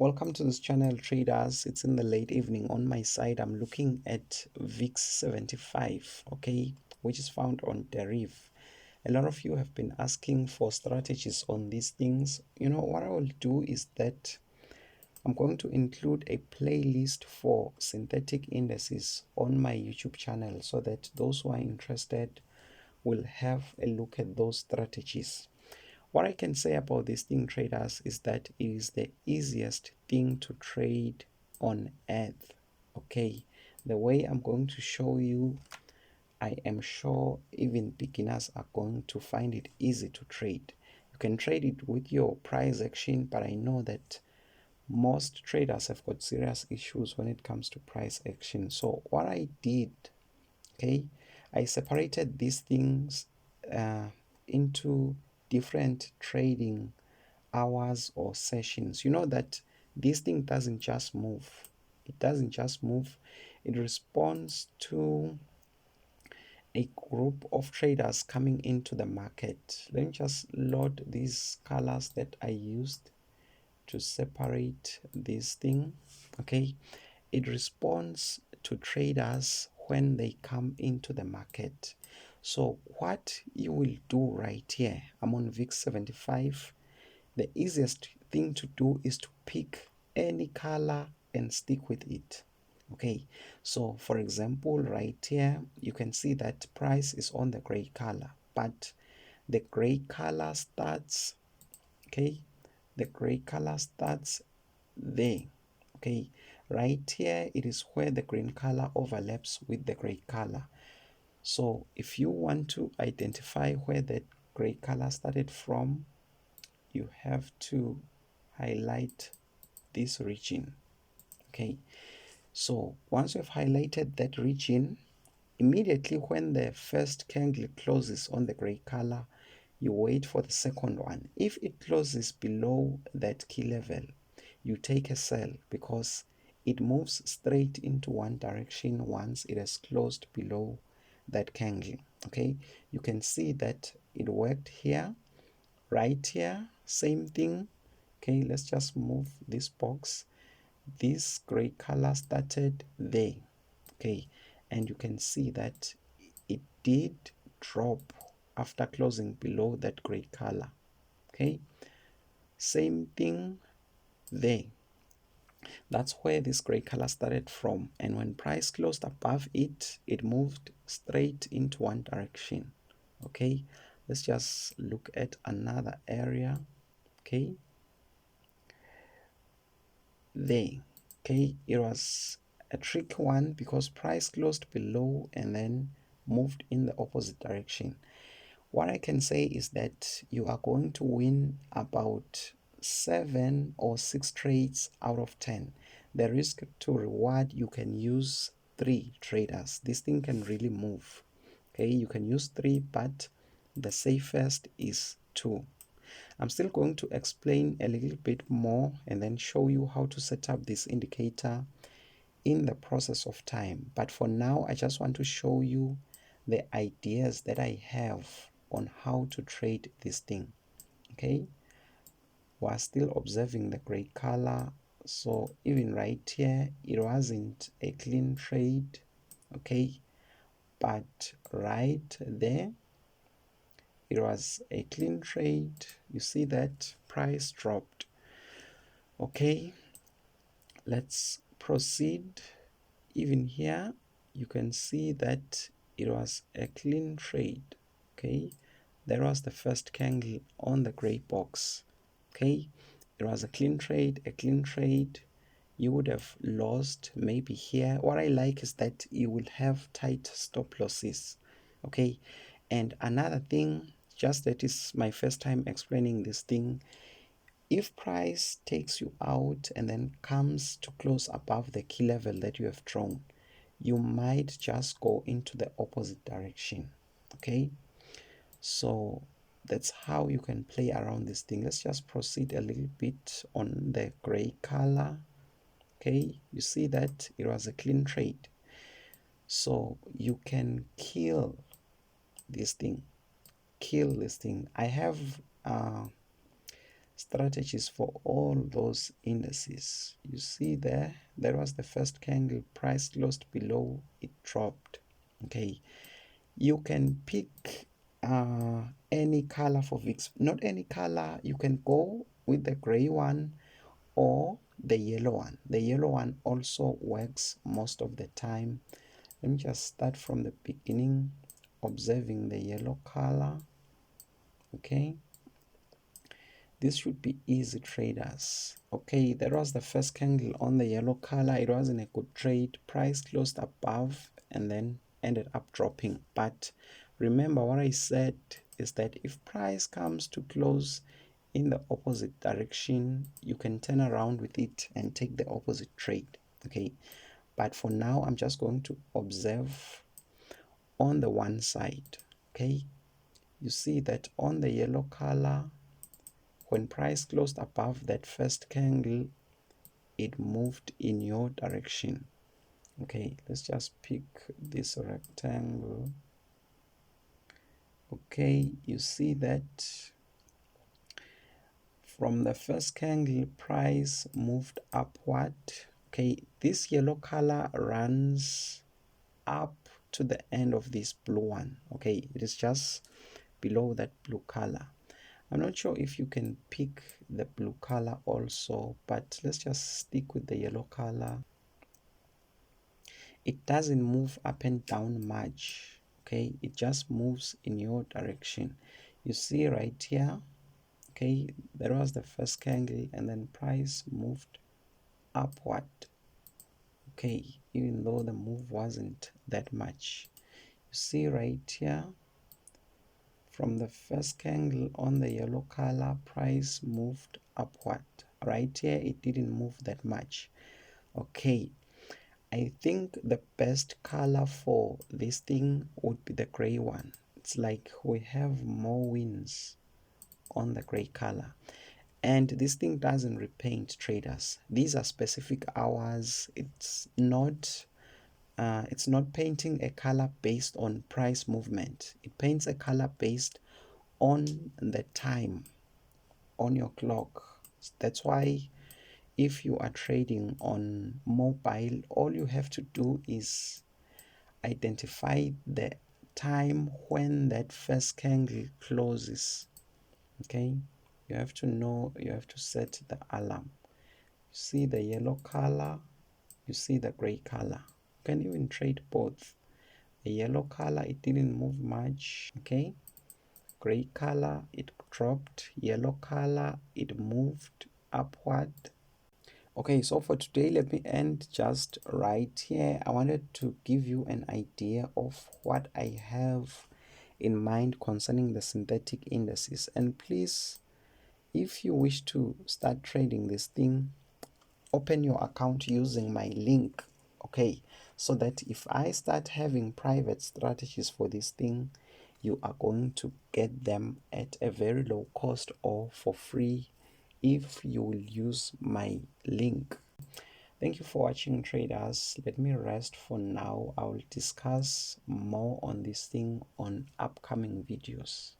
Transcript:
Welcome to this channel, traders. It's in the late evening. On my side, I'm looking at Vix75, okay, which is found on Deriv. A lot of you have been asking for strategies on these things. What I will do is that I'm going to include a playlist for synthetic indices on my YouTube channel so that those who are interested will have a look at those strategies. What I can say about this thing, traders, is that it is the easiest thing to trade on earth. Okay, the way I'm going to show you, I am sure even beginners are going to find it easy to trade. You can trade it with your price action, but I know that most traders have got serious issues when it comes to price action. So what I did, okay, I separated these things into different trading hours or sessions. You know that this thing doesn't just move. It doesn't just move. It responds to a group of traders coming into the market. Let me just load these colors that I used to separate this thing. Okay, it responds to traders when they come into the market. So what you will do right here, I'm on Vix75. The easiest thing to do is to pick any color and stick with it. Okay, so for example, right here you can see that price is on the gray color, but the gray color starts, okay, the gray color starts there. Okay, right here it is where the green color overlaps with the gray color. So if you want to identify where that gray color started from, you have to highlight this region. Okay, so once you've highlighted that region, immediately when the first candle closes on the gray color, you wait for the second one. If it closes below that key level, you take a sell because it moves straight into one direction once it has closed below that candle. Okay, you can see that it worked here, right here, same thing. Okay, let's just move this box. This gray color started there. Okay, and you can see that it did drop after closing below that gray color. Okay, same thing there. That's where this gray color started from, and when price closed above it, it moved straight into one direction. Okay, let's just look at another area. Okay, there. Okay, it was a tricky one because price closed below and then moved in the opposite direction. What I can say is that you are going to win about 7 or 6 trades out of 10. The risk to reward, you can use 3 traders. This thing can really move. Okay, you can use 3, but the safest is 2. I'm still going to explain a little bit more and then show you how to set up this indicator in the process of time. But for now, I just want to show you the ideas that I have on how to trade this thing. Okay, we're still observing the gray color. So even right here, it wasn't a clean trade. Okay, but right there, it was a clean trade. You see that price dropped. Okay, let's proceed. Even here you can see that it was a clean trade. Okay, there was the first candle on the gray box. Okay, it was a clean trade, a clean trade. You would have lost maybe here. What I like is that you will have tight stop losses. Okay, and another thing, just that is my first time explaining this thing, if price takes you out and then comes to close above the key level that you have drawn, you might just go into the opposite direction. Okay, so that's how you can play around this thing. Let's just proceed a little bit on the gray color. Okay, you see that it was a clean trade, so you can kill this thing. I have strategies for all those indices. You see there was the first candle, price closed below, it dropped. Okay, you can pick any color for VIX, not any color. You can go with the gray one or the yellow one. The yellow one also works most of the time. Let me just start from the beginning, observing the yellow color. Okay, this should be easy, traders. Okay, that was the first candle on the yellow color. It wasn't a good trade. Price closed above and then ended up dropping. But remember what I said is that if price comes to close in the opposite direction, you can turn around with it and take the opposite trade. Okay, but for now I'm just going to observe on the one side. Okay, you see that on the yellow color, when price closed above that first candle, it moved in your direction. Okay, let's just pick this rectangle. Okay, you see that from the first candle, price moved upward. Okay, this yellow color runs up to the end of this blue one. Okay, it is just below that blue color. I'm not sure if you can pick the blue color also, but let's just stick with the yellow color. It doesn't move up and down much. Okay, it just moves in your direction. You see right here. Okay, there was the first candle and then price moved upward. Okay, even though the move wasn't that much. You see right here, from the first candle on the yellow color, price moved upward. Right here it didn't move that much. Okay, I think the best color for this thing would be the gray one. It's like we have more wins on the gray color, and this thing doesn't repaint, traders. These are specific hours. It's not painting a color based on price movement. It paints a color based on the time on your clock. That's why if you are trading on mobile, all you have to do is identify the time when that first candle closes. Okay, you have to know, you have to set the alarm. You see the yellow color, you see the gray color. You can even trade both. The yellow color, it didn't move much. Okay, gray color, it dropped. Yellow color, it moved upward. Okay, so for today, let me end just right here. I wanted to give you an idea of what I have in mind concerning the synthetic indices. And please, if you wish to start trading this thing, open your account using my link. Okay, so that if I start having private strategies for this thing, you are going to get them at a very low cost or for free if you will use my link. Thank you for watching, traders. Let me rest for now. I will discuss more on this thing on upcoming videos.